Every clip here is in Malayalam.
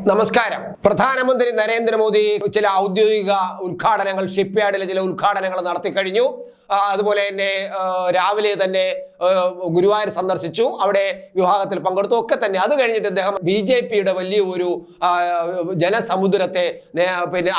നമസ്കാരം. പ്രധാനമന്ത്രി നരേന്ദ്രമോദി ചില ഔദ്യോഗിക ഉദ്ഘാടനങ്ങൾ, ഷിപ്പ്യാർഡിലെ ചില ഉദ്ഘാടനങ്ങൾ നടത്തി കഴിഞ്ഞു. അതുപോലെ തന്നെ രാവിലെ തന്നെ ഗുരുവായൂർ സന്ദർശിച്ചു, അവിടെ വിവാഹത്തിൽ പങ്കെടുത്തു ഒക്കെ തന്നെ. അത് കഴിഞ്ഞിട്ട് അദ്ദേഹം BJPയുടെ വലിയ ഒരു ജനസമുദ്രത്തെ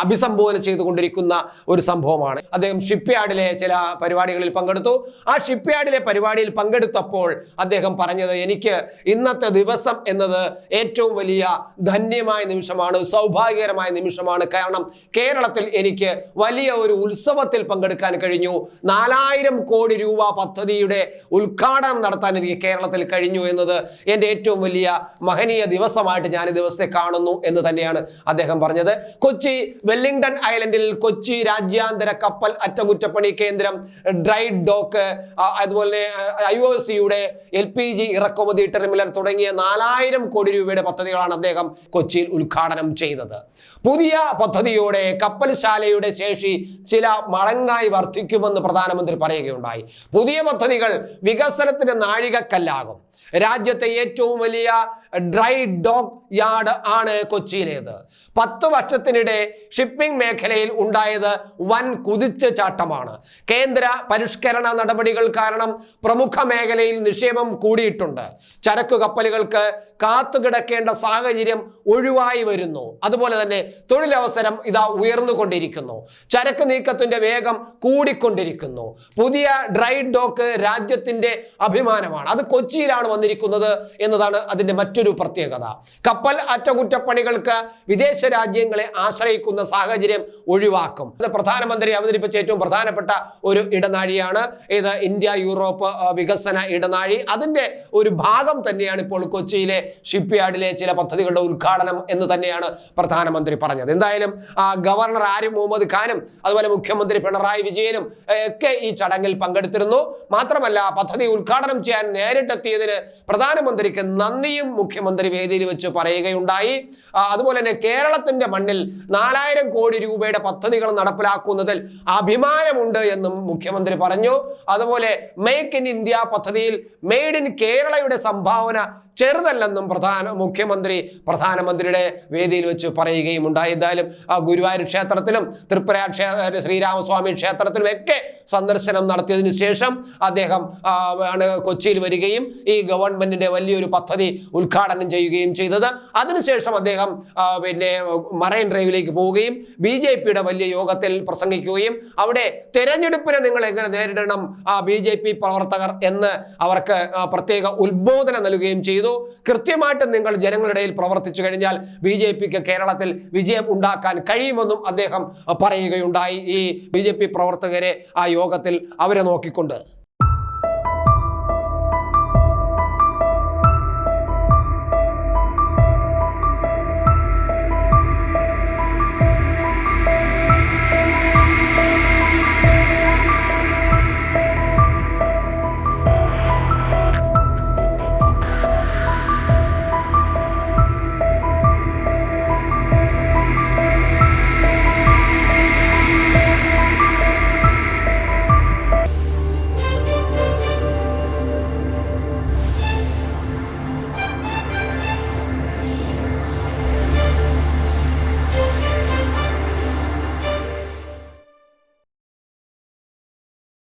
അഭിസംബോധന ചെയ്തുകൊണ്ടിരിക്കുന്ന ഒരു സംഭവമാണ്. അദ്ദേഹം ഷിപ്പ്യാർഡിലെ ചില പരിപാടികളിൽ പങ്കെടുത്തു. ആ ഷിപ്പ്യാർഡിലെ പരിപാടിയിൽ പങ്കെടുത്തപ്പോൾ അദ്ദേഹം പറഞ്ഞത്, എനിക്ക് ഇന്നത്തെ ദിവസം എന്നത് ഏറ്റവും വലിയ ധന്യമായ നിമിഷമാണ്, സൗഭാഗ്യകരമായ നിമിഷമാണ്. കാരണം കേരളത്തിൽ എനിക്ക് വലിയ ഒരു ഉത്സവത്തിൽ പങ്കെടുക്കാൻ കഴിഞ്ഞു. 4000 കോടി രൂപ പദ്ധതിയുടെ ഉദ്ഘാടനം നടത്താൻ എനിക്ക് കേരളത്തിൽ കഴിഞ്ഞു എന്നത് എൻ്റെ ഏറ്റവും വലിയ മഹനീയ ദിവസമായിട്ട് ഞാൻ ഈ ദിവസത്തെ കാണുന്നു എന്ന് തന്നെയാണ് അദ്ദേഹം പറഞ്ഞത്. കൊച്ചി വെല്ലിംഗ്ടൺ ഐലൻഡിൽ കൊച്ചി രാജ്യാന്തര കപ്പൽ അറ്റകുറ്റപ്പണി കേന്ദ്രം, ഡ്രൈ ഡോക്ക്, അതുപോലെ IOCയുടെ LPG ഇറക്കുമതി ടെർമിനൽ തുടങ്ങിയ 4000 കോടി രൂപയുടെ പദ്ധതികളാണ് അദ്ദേഹം കൊച്ചിയിൽ ഉദ്ഘാടനം ചെയ്തത്. പുതിയ പദ്ധതിയോടെ കപ്പൽശാലയുടെ ശേഷി ചില മടങ്ങായി വർദ്ധിക്കുമെന്ന് പ്രധാനമന്ത്രി പറയുകയുണ്ടായി. പുതിയ പദ്ധതികൾ വികസനത്തിന്റെ നാഴികക്കല്ലാകും. രാജ്യത്തെ ഏറ്റവും വലിയ ഡ്രൈ ഡോക്ക് യാർഡ് ആണ് കൊച്ചിയിലേത്. 10 വർഷത്തിനിടെ ഷിപ്പിംഗ് മേഖലയിൽ ഉണ്ടായത് വൻ കുതിച്ചുചാട്ടമാണ്. കേന്ദ്ര പരിഷ്കരണ നടപടികൾ കാരണം പ്രമുഖ മേഖലയിൽ നിക്ഷേപം കൂടിയിട്ടുണ്ട്. ചരക്കു കപ്പലുകൾക്ക് കാത്തുകിടക്കേണ്ട സാഹചര്യം ഒഴിവായി വരുന്നു. അതുപോലെ തന്നെ തൊഴിലവസരം ഇതാ ഉയർന്നുകൊണ്ടിരിക്കുന്നു. ചരക്ക് നീക്കത്തിന്റെ വേഗം കൂടിക്കൊണ്ടിരിക്കുന്നു. പുതിയ ഡ്രൈ ഡോക്ക് രാജ്യത്തിന്റെ അഭിമാനമാണ്. അത് കൊച്ചിയിലാണ് വന്നിരിക്കുന്നത് എന്നതാണ് അതിന്റെ മറ്റൊരു പ്രത്യേകത. കപ്പൽ അറ്റകുറ്റപ്പണികൾക്ക് വിദേശ രാജ്യങ്ങളെ ആശ്രയിക്കുന്ന സാഹചര്യം ഒഴിവാക്കും. ഇത് പ്രധാനമന്ത്രി അവതരിപ്പിച്ച ഏറ്റവും പ്രധാനപ്പെട്ട ഒരു ഇടനാഴിയാണ് ഇത്, ഇന്ത്യ യൂറോപ്പ് വികസന ഇടനാഴി. അതിന്റെ ഒരു ഭാഗം തന്നെയാണ് ഇപ്പോൾ കൊച്ചിയിലെ ഷിപ്പ്യാർഡിലെ ചില പദ്ധതികളുടെ ഉദ്ഘാടനം എന്ന് തന്നെയാണ് പ്രധാനമന്ത്രി പറഞ്ഞത്. എന്തായാലും ഗവർണർ ആരിഫ് മുഹമ്മദ് ഖാനും അതുപോലെ മുഖ്യമന്ത്രി പിണറായി വിജയനും ഒക്കെ ഈ ചടങ്ങിൽ പങ്കെടുത്തിരുന്നു. മാത്രമല്ല, പദ്ധതി ഉദ്ഘാടനം ചെയ്യാൻ നേരിട്ടെത്തിയതിന് പ്രധാനമന്ത്രിക്ക് നന്ദിയും മുഖ്യമന്ത്രി വേദിയിൽ വെച്ച് പറയുകയുണ്ടായി. അതുപോലെ തന്നെ കേരളത്തിന്റെ മണ്ണിൽ 4000 കോടി രൂപയുടെ പദ്ധതികൾ നടപ്പിലാക്കുന്നതിൽ അഭിമാനമുണ്ട് എന്നും മുഖ്യമന്ത്രി പറഞ്ഞു. അതുപോലെ മേക്ക് ഇൻ ഇന്ത്യ പദ്ധതിയിൽ മെയ്ഡ് ഇൻ കേരളയുടെ സംഭാവന ചെറുതല്ലെന്നും മുഖ്യമന്ത്രി പ്രധാനമന്ത്രിയുടെ വേദിയിൽ വെച്ച് പറയുകയും ഉണ്ടായി. എന്തായാലും ഗുരുവായൂർ ക്ഷേത്രത്തിലും ത്രിപുര ശ്രീരാമസ്വാമി ക്ഷേത്രത്തിലും ഒക്കെ സന്ദർശനം നടത്തിയതിനു ശേഷം അദ്ദേഹം കൊച്ചിയിൽ വരികയും ഈ ഗവൺമെന്റിന്റെ വലിയൊരു പദ്ധതി ഉദ്ഘാടനം ചെയ്യുകയും ചെയ്തത്. അതിനുശേഷം അദ്ദേഹം മറൈൻ ഡ്രൈവിലേക്ക് പോവുകയും BJPയുടെ വലിയ യോഗത്തിൽ പ്രസംഗിക്കുകയും അവിടെ തെരഞ്ഞെടുപ്പിനെ നിങ്ങൾ എങ്ങനെ നേരിടണം BJP പ്രവർത്തകർ എന്ന് അവർക്ക് പ്രത്യേക ഉത്ബോധനം നൽകുകയും ചെയ്തു. കൃത്യമായിട്ട് നിങ്ങൾ ജനങ്ങളുടെ ഇടയിൽ പ്രവർത്തിച്ചു കഴിഞ്ഞാൽ BJPക്ക് കേരളത്തിൽ വിജയം ഉണ്ടാക്കാൻ കഴിയുമെന്നും അദ്ദേഹം പറയുകയുണ്ടായി. ഈ BJP പ്രവർത്തകരെ ആ യോഗത്തിൽ അവരെ നോക്കിക്കൊണ്ട്